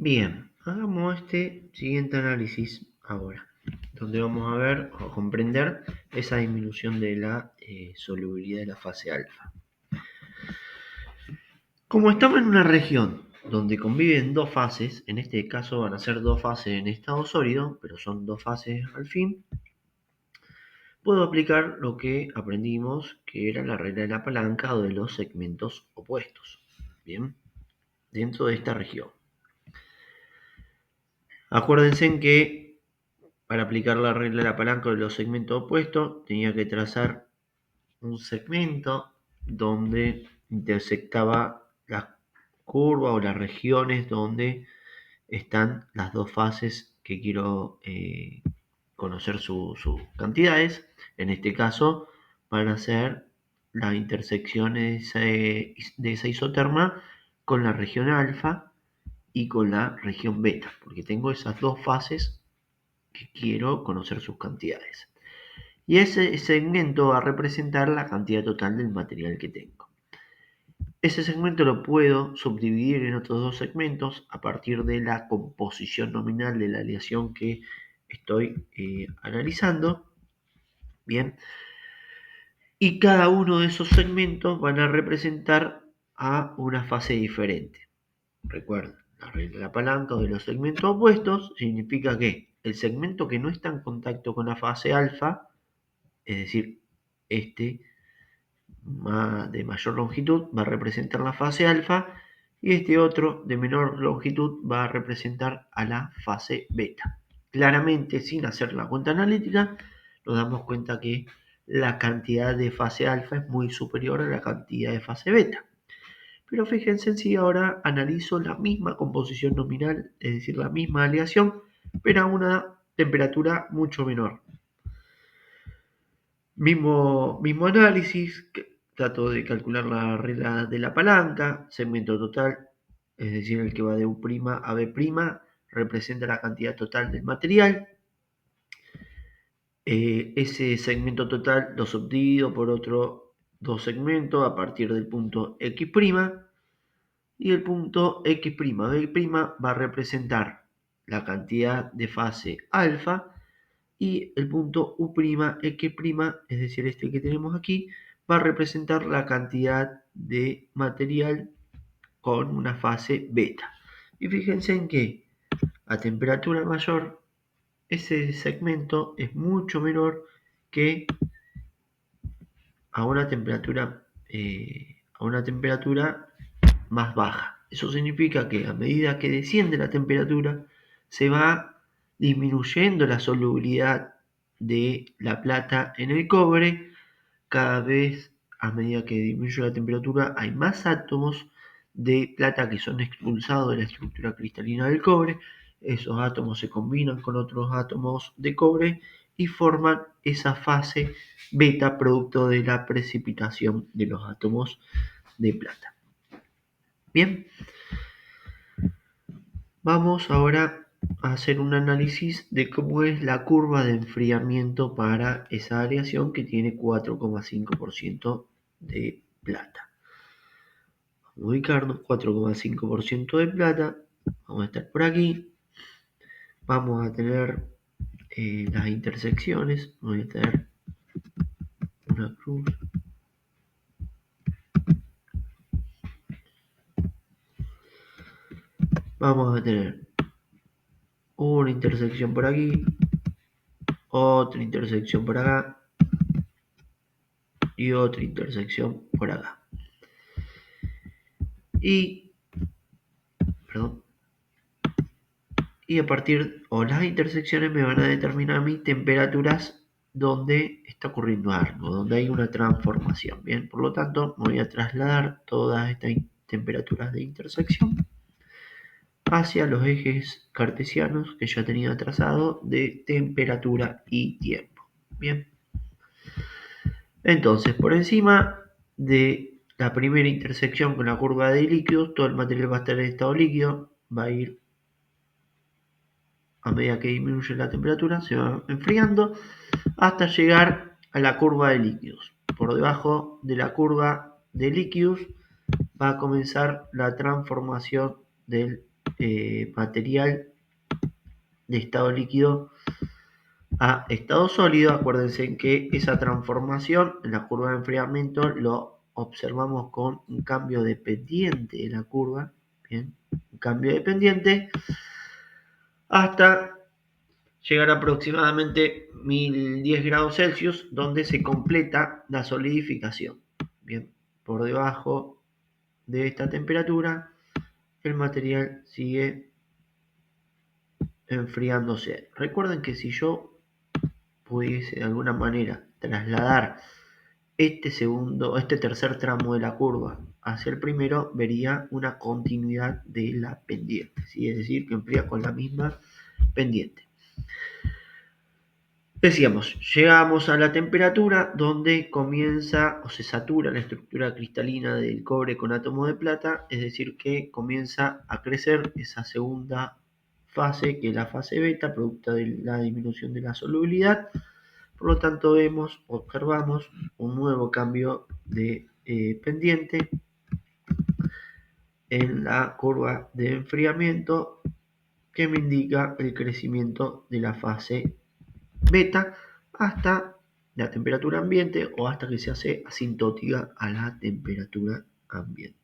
Bien, hagamos este siguiente análisis ahora, donde vamos a ver o comprender esa disminución de la solubilidad de la fase alfa. Como estamos en una región donde conviven dos fases, en este caso van a ser dos fases en estado sólido, pero son dos fases al fin, puedo aplicar lo que aprendimos que era la regla de la palanca o de los segmentos opuestos. Bien, dentro de esta región. Acuérdense en que para aplicar la regla de la palanca de los segmentos opuestos, tenía que trazar un segmento donde intersectaba la curva o las regiones donde están las dos fases que quiero conocer sus cantidades. En este caso van a ser la intersección de esa isoterma con la región alfa y con la región beta, porque tengo esas dos fases que quiero conocer sus cantidades. Y ese segmento va a representar la cantidad total del material que tengo. Ese segmento lo puedo subdividir en otros dos segmentos a partir de la composición nominal de la aleación que estoy analizando. Bien. Y cada uno de esos segmentos van a representar a una fase diferente. Recuerden, la regla de la palanca o de los segmentos opuestos significa que el segmento que no está en contacto con la fase alfa, es decir, este de mayor longitud va a representar la fase alfa y este otro de menor longitud va a representar a la fase beta. Claramente, sin hacer la cuenta analítica, nos damos cuenta que la cantidad de fase alfa es muy superior a la cantidad de fase beta. Pero fíjense si ahora analizo la misma composición nominal, es decir, la misma aleación, pero a una temperatura mucho menor. Mismo análisis, trato de calcular la regla de la palanca, segmento total, es decir, el que va de U' a B', representa la cantidad total del material. Ese segmento total lo subdivido por otros dos segmentos a partir del punto X', y el punto X', B', va a representar la cantidad de fase alfa, y el punto U'X', es decir, este que tenemos aquí, va a representar la cantidad de material con una fase beta. Y fíjense en que a temperatura mayor, ese segmento es mucho menor que a una temperatura, más baja. Eso significa que a medida que desciende la temperatura, se va disminuyendo la solubilidad de la plata en el cobre. Cada vez, a medida que disminuye la temperatura, hay más átomos de plata que son expulsados de la estructura cristalina del cobre. Esos átomos se combinan con otros átomos de cobre y forman esa fase beta producto de la precipitación de los átomos de plata. Bien, vamos ahora a hacer un análisis de cómo es la curva de enfriamiento para esa aleación que tiene 4,5% de plata. Vamos a ubicarnos, 4,5% de plata, vamos a estar por aquí, vamos a tener las intersecciones, voy a tener una cruz, vamos a tener una intersección por aquí, otra intersección por acá y otra intersección por acá. Y a partir, o las intersecciones me van a determinar mis temperaturas donde está ocurriendo algo, donde hay una transformación. Bien, por lo tanto, voy a trasladar todas estas temperaturas de intersección hacia los ejes cartesianos que ya tenía trazado de temperatura y tiempo. Bien, entonces por encima de la primera intersección con la curva de líquidos, todo el material va a estar en estado líquido, va a ir a medida que disminuye la temperatura, se va enfriando hasta llegar a la curva de líquidos. Por debajo de la curva de líquidos va a comenzar la transformación del material de estado líquido a estado sólido. Acuérdense que esa transformación en la curva de enfriamiento lo observamos con un cambio de pendiente de la curva, bien, un cambio de pendiente hasta llegar a aproximadamente 1010 grados Celsius, donde se completa la solidificación. Bien, por debajo de esta temperatura, el material sigue enfriándose. Recuerden que si yo pudiese de alguna manera trasladar este tercer tramo de la curva hacia el primero, vería una continuidad de la pendiente, ¿sí? Es decir, que enfría con la misma pendiente. Decíamos, llegamos a la temperatura donde comienza o se satura la estructura cristalina del cobre con átomo de plata, es decir, que comienza a crecer esa segunda fase, que es la fase beta, producto de la disminución de la solubilidad. Por lo tanto, observamos un nuevo cambio de pendiente en la curva de enfriamiento que me indica el crecimiento de la fase beta hasta la temperatura ambiente o hasta que se hace asintótica a la temperatura ambiente.